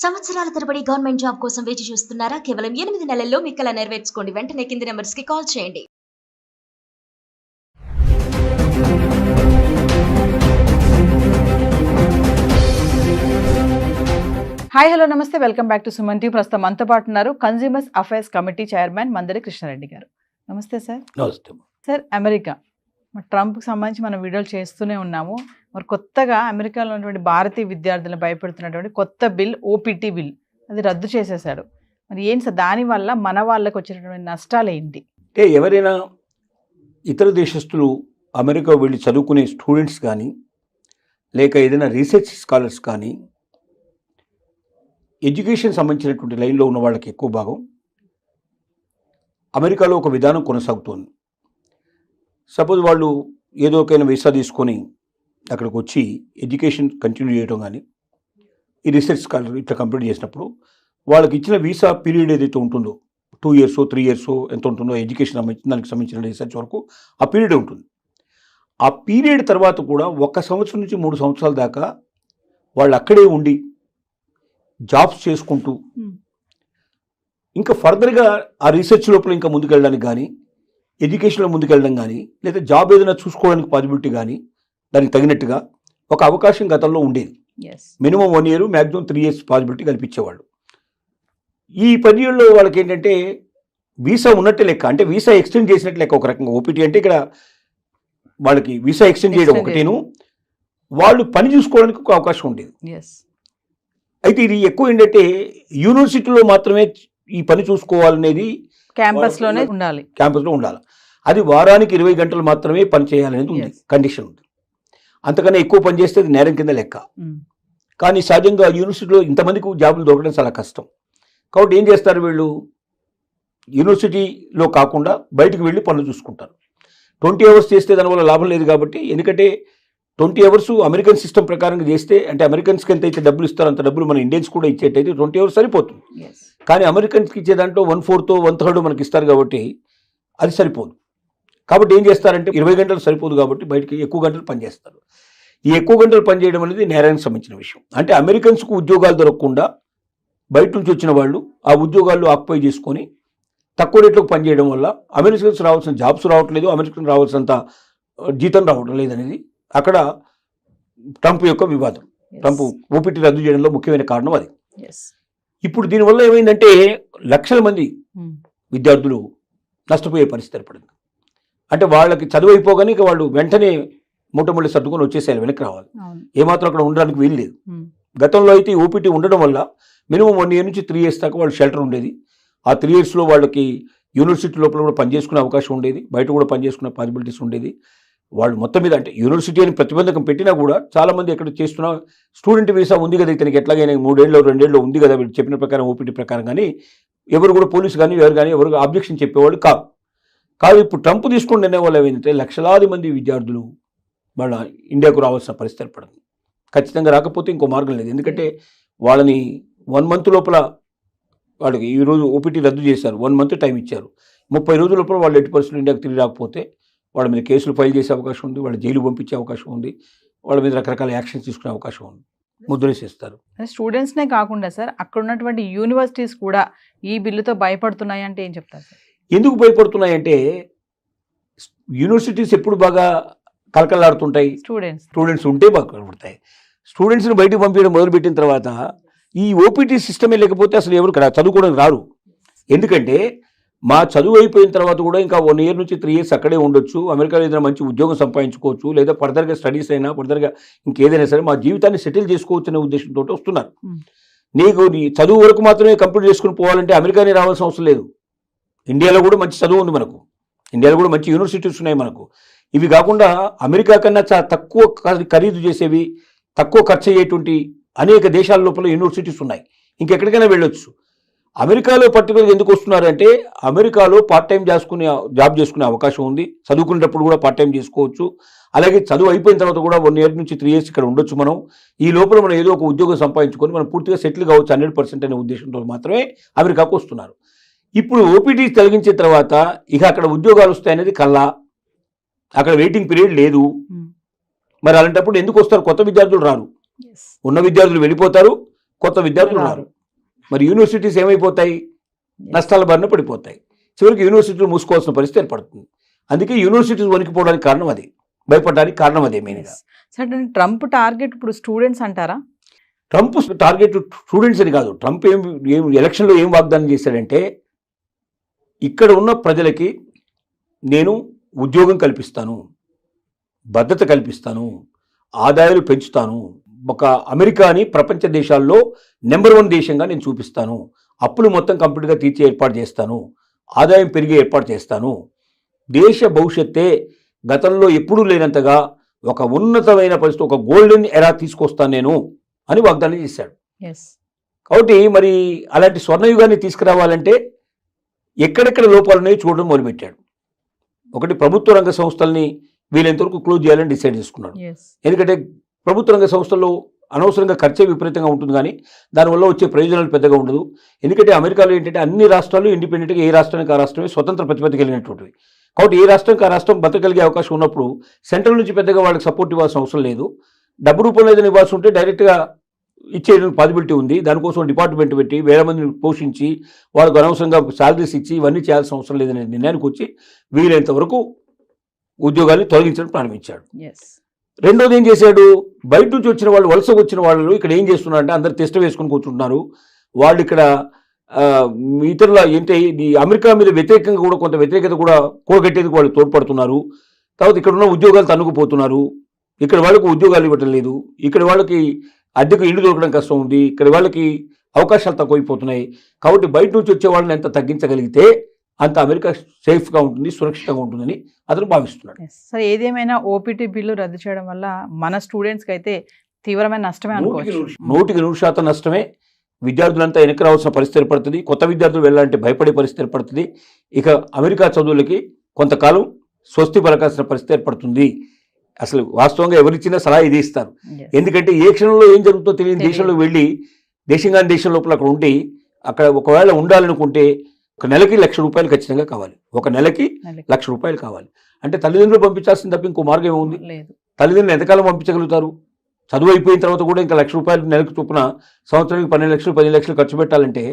సంవత్సరాల తరబడి government job కోసం వేచి చూస్తున్నారా? కేవలం 8 నెలల్లో మీ కల నెరవేర్చుకోండి. వెంటనే కింది నంబర్స్‌కి కాల్ చేయండి. హాయ్ హలో నమస్తే, welcome back to Suman TV. ప్రస్తుతం మనతో పాటు ఉన్నారు consumers affairs committee chairman Mandadi Krishna Reddy గారు. నమస్తే సార్. నమస్తే. సార్, అమెరికా ట్రంప్కి సంబంధించి మనం వీడియోలు చేస్తూనే ఉన్నాము. మరి కొత్తగా అమెరికాలో ఉన్నటువంటి భారతీయ విద్యార్థులను భయపెడుతున్నటువంటి కొత్త బిల్, ఓపీటీ బిల్, అది రద్దు చేసేసాడు. మరి ఏంటి సార్, దానివల్ల మన వాళ్ళకి వచ్చినటువంటి నష్టాలు ఏంటి? అంటే ఎవరైనా ఇతర దేశస్తులు అమెరికా వెళ్ళి చదువుకునే స్టూడెంట్స్ కానీ, లేక ఏదైనా రీసెర్చ్ స్కాలర్స్ కానీ, ఎడ్యుకేషన్ సంబంధించినటువంటి లైన్లో ఉన్న వాళ్ళకి ఎక్కువ భాగం అమెరికాలో ఒక విధానం కొనసాగుతోంది. సపోజ్ వాళ్ళు ఏదో ఒకైనా వీసా తీసుకొని అక్కడికి వచ్చి ఎడ్యుకేషన్ కంటిన్యూ చేయడం కానీ, ఈ రీసెర్చ్ స్కాలర్ ఇట్లా కంప్లీట్ చేసినప్పుడు వాళ్ళకి ఇచ్చిన వీసా పీరియడ్ ఏదైతే ఉంటుందో 2 years 3 years ఎంత ఉంటుందో ఎడ్యుకేషన్ దానికి సంబంధించిన రీసెర్చ్ వరకు ఆ పీరియడ్ ఉంటుంది. ఆ పీరియడ్ తర్వాత కూడా 1 సంవత్సరం నుంచి 3 సంవత్సరాల దాకా వాళ్ళు అక్కడే ఉండి జాబ్స్ చేసుకుంటూ ఇంకా ఫర్దర్గా ఆ రీసెర్చ్ లోపల ఇంకా ముందుకెళ్ళడానికి కానీ, ఎడ్యుకేషన్లో ముందుకెళ్ళడం కానీ, లేదా జాబ్ ఏదైనా చూసుకోవడానికి పాసిబిలిటీ కానీ దానికి తగినట్టుగా ఒక అవకాశం గతంలో ఉండేది. Minimum 1 year, maximum 3 years possibility కల్పించేవాళ్ళు. ఈ పీరియడ్లో వాళ్ళకి ఏంటంటే వీసా ఉన్నట్టే లెక్క, అంటే వీసా ఎక్స్టెండ్ చేసినట్టు లెక్క. ఒక రకంగా ఓపీటీ అంటే ఇక్కడ వాళ్ళకి వీసా ఎక్స్టెండ్ చేయడం ఒకటేను, వాళ్ళు పని చూసుకోవడానికి ఒక అవకాశం ఉండేది. అయితే ఇది ఎక్కువ ఏంటంటే యూనివర్సిటీలో మాత్రమే ఈ పని చూసుకోవాలనేది, క్యాంపస్లో ఉండాలి. అది వారానికి 20 గంటలు మాత్రమే పని చేయాలనేది ఉంది, కండిషన్ ఉంది. అంతకన్నా ఎక్కువ పని చేస్తే అది నేరం కింద లెక్క. కానీ సహజంగా యూనివర్సిటీలో ఇంతమందికి జాబులు దొరకడం చాలా కష్టం. కాబట్టి ఏం చేస్తారు వీళ్ళు, యూనివర్సిటీలో కాకుండా బయటకు వెళ్ళి పనులు చూసుకుంటారు. 20 hours చేస్తే దానివల్ల లాభం లేదు కాబట్టి, ఎందుకంటే 20 hours అమెరికన్ సిస్టమ్ ప్రకారంగా చేస్తే, అంటే అమెరికన్స్కి ఎంత అయితే డబ్బులు ఇస్తారో అంత డబ్బులు మన ఇండియన్స్ కూడా ఇచ్చేటైతే 20 hours సరిపోతుంది. కానీ అమెరికన్స్కి ఇచ్చే దాంట్లో 1/4 1/3 మనకి ఇస్తారు కాబట్టి అది సరిపోదు. కాబట్టి ఏం చేస్తారంటే 20 గంటలు సరిపోదు కాబట్టి బయటికి ఎక్కువ గంటలు పనిచేస్తారు. ఈ ఎక్కువ గంటలు పనిచేయడం అనేది నేరానికి సంబంధించిన విషయం. అంటే అమెరికన్స్కు ఉద్యోగాలు దొరకకుండా బయట నుంచి వచ్చిన వాళ్ళు ఆ ఉద్యోగాలు ఆక్యుపై చేసుకొని తక్కువ రేట్లకు పనిచేయడం వల్ల అమెరికన్స్ రావాల్సిన జాబ్స్ రావట్లేదు, అమెరికన్ రావాల్సినంత జీతం రావడం లేదనేది అక్కడ ట్రంప్ యొక్క వివాదం. ట్రంప్ ఓపీటీ రద్దు చేయడంలో ముఖ్యమైన కారణం అది. ఇప్పుడు దీనివల్ల ఏమైందంటే లక్షల మంది విద్యార్థులు నష్టపోయే పరిస్థితి ఏర్పడింది. అంటే వాళ్ళకి చదువు అయిపోగానే ఇక వాళ్ళు వెంటనే మూటముళ్ళు సర్దుకొని వచ్చేసేయాలి, వెనక్కి రావాలి. ఏమాత్రం అక్కడ ఉండడానికి వీలు లేదు. గతంలో అయితే ఓపీటీ ఉండడం వల్ల మినిమం 1 year నుంచి 3 years దాకా వాళ్ళు షెల్టర్ ఉండేది. ఆ 3 yearsలో వాళ్ళకి యూనివర్సిటీ లోపల కూడా పనిచేసుకునే అవకాశం ఉండేది, బయట కూడా పనిచేసుకునే పాసిబిలిటీస్ ఉండేది. వాళ్ళు మొత్తం మీద అంటే యూనివర్సిటీ అని ప్రతిబంధకం పెట్టినా కూడా చాలామంది ఎక్కడ చేస్తున్న స్టూడెంట్ వీసా ఉంది కదా ఇతనికి, ఎట్లాగైనా 3 ఏళ్ళు 2 ఏళ్ళు ఉంది కదా వీళ్ళు చెప్పిన ప్రకారం ఓపీటీ ప్రకారం, కానీ ఎవరు కూడా పోలీసు కానీ ఎవరు ఆబ్జెక్షన్ చెప్పేవాళ్ళు కాదు. ఇప్పుడు ట్రంప్ తీసుకుని నిర్ణయం వల్ల ఏమైందంటే లక్షలాది మంది విద్యార్థులు వాళ్ళ ఇండియాకు రావాల్సిన పరిస్థితి ఏర్పడింది. ఖచ్చితంగా రాకపోతే ఇంకో మార్గం లేదు. ఎందుకంటే వాళ్ళని 1 month లోపల వాళ్ళకి ఈరోజు ఓపీటీ రద్దు చేశారు, 1 month టైం ఇచ్చారు. 30 రోజుల లోపల వాళ్ళు 80% ఇండియాకు తిరిగి రాకపోతే వాళ్ళ మీద కేసులు ఫైల్ చేసే అవకాశం ఉంది, వాళ్ళ జైలు పంపించే అవకాశం ఉంది, వాళ్ళ మీద రకరకాల యాక్షన్స్ తీసుకునే అవకాశం ఉంది, ముద్రేసేస్తారు. స్టూడెంట్స్నే కాకుండా సార్, అక్కడ ఉన్నటువంటి యూనివర్సిటీస్ కూడా ఈ బిల్లుతో భయపడుతున్నాయి అంటే ఏం చెప్తారు సార్? ఎందుకు భయపడుతున్నాయంటే యూనివర్సిటీస్ ఎప్పుడు బాగా కలకలాడుతుంటాయి, స్టూడెంట్స్ ఉంటే బాగా కలపడతాయి. స్టూడెంట్స్ని బయటకు పంపించడం మొదలుపెట్టిన తర్వాత ఈ ఓపీటీ సిస్టమే లేకపోతే అసలు ఎవరు చదువుకోవడానికి రారు. ఎందుకంటే మా చదువు అయిపోయిన తర్వాత కూడా ఇంకా 1 year నుంచి 3 years అక్కడే ఉండొచ్చు, అమెరికాలో ఏదైనా మంచి ఉద్యోగం సంపాదించుకోవచ్చు, లేదా ఫర్దర్గా స్టడీస్ అయినా ఫర్దర్గా ఇంకేదైనా సరే మా జీవితాన్ని సెటిల్ చేసుకోవచ్చు అనే ఉద్దేశంతో వస్తున్నారు. నీకు నీ చదువు వరకు మాత్రమే కంప్లీట్ చేసుకుని పోవాలంటే అమెరికానే రావాల్సిన అవసరం లేదు. ఇండియాలో కూడా మంచి చదువు ఉంది మనకు, ఇండియాలో కూడా మంచి యూనివర్సిటీస్ ఉన్నాయి మనకు. ఇవి కాకుండా అమెరికా కన్నా చాలా తక్కువ ఖరీదు చేసేవి, తక్కువ ఖర్చు అయ్యేటువంటి అనేక దేశాల లోపల యూనివర్సిటీస్ ఉన్నాయి, ఇంకెక్కడికైనా వెళ్ళొచ్చు. అమెరికాలో పర్టికులర్గా ఎందుకు వస్తున్నారంటే అమెరికాలో పార్ట్ టైం జాబ్ చేసుకునే అవకాశం ఉంది, చదువుకునేటప్పుడు కూడా పార్ట్ టైం చేసుకోవచ్చు. అలాగే చదువు అయిపోయిన తర్వాత కూడా 1 year నుంచి 3 years ఇక్కడ ఉండొచ్చు. మనం ఈ లోపల మనం ఏదో ఒక ఉద్యోగం సంపాదించుకొని మనం పూర్తిగా సెటిల్ కావచ్చు 100% అనే ఉద్దేశంతో మాత్రమే అమెరికాకు వస్తున్నారు. ఇప్పుడు ఓపీటీ తొలగించిన తర్వాత ఇక అక్కడ ఉద్యోగాలు వస్తాయనేది కల్లా, అక్కడ వెయిటింగ్ పీరియడ్ లేదు. మరి అలాంటప్పుడు ఎందుకు వస్తారు? కొత్త విద్యార్థులు రారు, ఉన్న విద్యార్థులు వెళ్ళిపోతారు, కొత్త విద్యార్థులు ఉన్నారు. మరి యూనివర్సిటీస్ ఏమైపోతాయి? నష్టాల బారిన పడిపోతాయి. చివరికి యూనివర్సిటీలు మూసుకోవాల్సిన పరిస్థితి ఏర్పడుతుంది. అందుకే యూనివర్సిటీస్ వణికిపోవడానికి కారణం అది, భయపడడానికి కారణం అదే మెయిన్గా. సరే, ట్రంప్ టార్గెట్ ఇప్పుడు స్టూడెంట్స్ అంటారా? ట్రంప్ టార్గెట్ స్టూడెంట్స్ అని కాదు. ట్రంప్ ఏం ఎలక్షన్లో ఏం వాగ్దానం చేశాడంటే, ఇక్కడ ఉన్న ప్రజలకి నేను ఉద్యోగం కల్పిస్తాను, భద్రత కల్పిస్తాను, ఆదాయాలు పెంచుతాను, ఒక అమెరికాని ప్రపంచ దేశాల్లో నెంబర్ 1 దేశంగా నేను చూపిస్తాను, అప్పులు మొత్తం కంప్లీట్గా తీర్చే ఏర్పాటు చేస్తాను, ఆదాయం పెరిగే ఏర్పాటు చేస్తాను, దేశ భవిష్యత్తే గతంలో ఎప్పుడూ లేనంతగా ఒక ఉన్నతమైన పరిస్థితి, ఒక గోల్డెన్ ఎరా తీసుకొస్తాను నేను అని వాగ్దానం చేశాడు. కాబట్టి మరి అలాంటి స్వర్ణయుగాన్ని తీసుకురావాలంటే ఎక్కడెక్కడ లోపాలు ఉన్నాయో చూడడం మొదలుపెట్టాడు. ఒకటి, ప్రభుత్వ రంగ సంస్థల్ని వీలైనంతవరకు క్లోజ్ చేయాలని డిసైడ్ చేసుకున్నాడు. ఎందుకంటే ప్రభుత్వ రంగ సంస్థల్లో అనవసరంగా ఖర్చే విపరీతంగా ఉంటుంది, కానీ దానివల్ల వచ్చే ప్రయోజనాలు పెద్దగా ఉండదు. ఎందుకంటే అమెరికాలో ఏంటంటే అన్ని రాష్ట్రాలు ఇండిపెండెంట్గా, ఏ రాష్ట్రానికి ఆ రాష్ట్రమే స్వతంత్ర ప్రతిపత్తి కలిగినటువంటివి. కాబట్టి ఏ రాష్ట్రానికి ఆ రాష్ట్రం బతకగలిగే అవకాశం ఉన్నప్పుడు సెంట్రల్ నుంచి పెద్దగా వాళ్ళకి సపోర్ట్ ఇవ్వాల్సిన అవసరం లేదు. డబ్బు రూపంలో ఏదైనా ఇవ్వాల్సి ఉంటే డైరెక్ట్గా ఇచ్చేయడానికి పాసిబిలిటీ ఉంది. దానికోసం డిపార్ట్మెంట్ పెట్టి వేల మందిని పోషించి వాళ్ళకు అనవసరంగా శాలరీస్ ఇచ్చి ఇవన్నీ చేయాల్సిన అవసరం లేదనే నిర్ణయానికి వచ్చి వీలైనంత వరకు ఉద్యోగాన్ని తొలగించడం ప్రారంభించాడు. రెండోది ఏం చేశాడు, బయట నుంచి వచ్చిన వాళ్ళు, వలస వచ్చిన వాళ్ళు ఇక్కడ ఏం చేస్తున్నారంటే అందరు టెస్ట్ వేసుకొని కూర్చుంటున్నారు. వాళ్ళు ఇక్కడ ఇతరుల ఏంటి ఈ అమెరికా మీద వ్యతిరేకంగా కూడా కొంత వ్యతిరేకత కూడా కూడగట్టేందుకు వాళ్ళు తోడ్పడుతున్నారు. తర్వాత ఇక్కడ ఉన్న ఉద్యోగాలు తన్నుకుపోతున్నారు. ఇక్కడ వాళ్ళకు ఉద్యోగాలు ఇవ్వటం లేదు. ఇక్కడ వాళ్ళకి అద్దెకు ఇల్లు దొరకడం కష్టం ఉంది. ఇక్కడ వాళ్ళకి అవకాశాలు తక్కువైపోతున్నాయి. కాబట్టి బయట నుంచి వచ్చే వాళ్ళని ఎంత తగ్గించగలిగితే అంత అమెరికా సేఫ్గా ఉంటుంది, సురక్షితంగా ఉంటుందని అతను భావిస్తున్నాడు. సరే, ఏదేమైనా ఓపీటీ బిల్లు రద్దు చేయడం వల్ల మన స్టూడెంట్స్కి అయితే తీవ్రమైన నష్టమే అనుకోవచ్చు. 100% నష్టమే. విద్యార్థులంతా వెనక్కి రావాల్సిన పరిస్థితి ఏర్పడుతుంది. కొత్త విద్యార్థులు వెళ్ళాలంటే భయపడే పరిస్థితి ఏర్పడుతుంది. ఇక అమెరికా చదువులకి కొంతకాలం స్వస్తి పలకాల్సిన పరిస్థితి ఏర్పడుతుంది. అసలు వాస్తవంగా ఎవరిచ్చినా సలహా ఇది ఇస్తారు. ఎందుకంటే ఏ క్షణంలో ఏం జరుగుతుందో తెలియని దేశంలో వెళ్ళి దేశంగాని దేశం లోపల అక్కడ ఉండి అక్కడ ఒకవేళ ఉండాలనుకుంటే ఒక నెలకి ₹1,00,000 ఖచ్చితంగా కావాలి. ఒక నెలకి ₹1,00,000 కావాలి. అంటే తల్లిదండ్రులు పంపించాల్సిన తప్ప ఇంకో మార్గం ఏముంది? తల్లిదండ్రులు ఎంతకాలం పంపించగలుగుతారు? చదువు అయిపోయిన తర్వాత కూడా ఇంకా ₹1,00,000 నెలకు చొప్పున సంవత్సరానికి 12 లక్షలు 10 లక్షలు ఖర్చు పెట్టాలంటే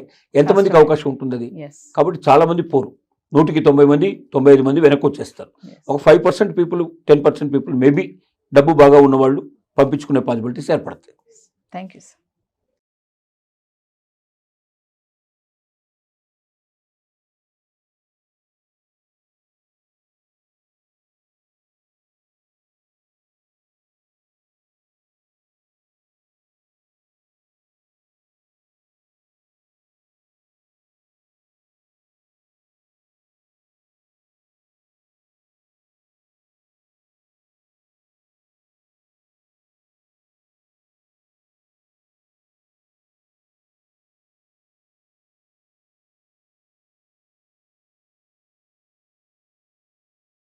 ఎంతమందికి అవకాశం ఉంటుంది అది? కాబట్టి చాలా మంది పోరు. 100కి 90 మంది 95 మంది వెనక్కి వచ్చేస్తారు. ఒక 5% పీపుల్ 10% పీపుల్ మేబీ డబ్బు బాగా ఉన్నవాళ్ళు పంపించుకునే పాసిబిలిటీస్ ఏర్పడతాయి. Thank you sir.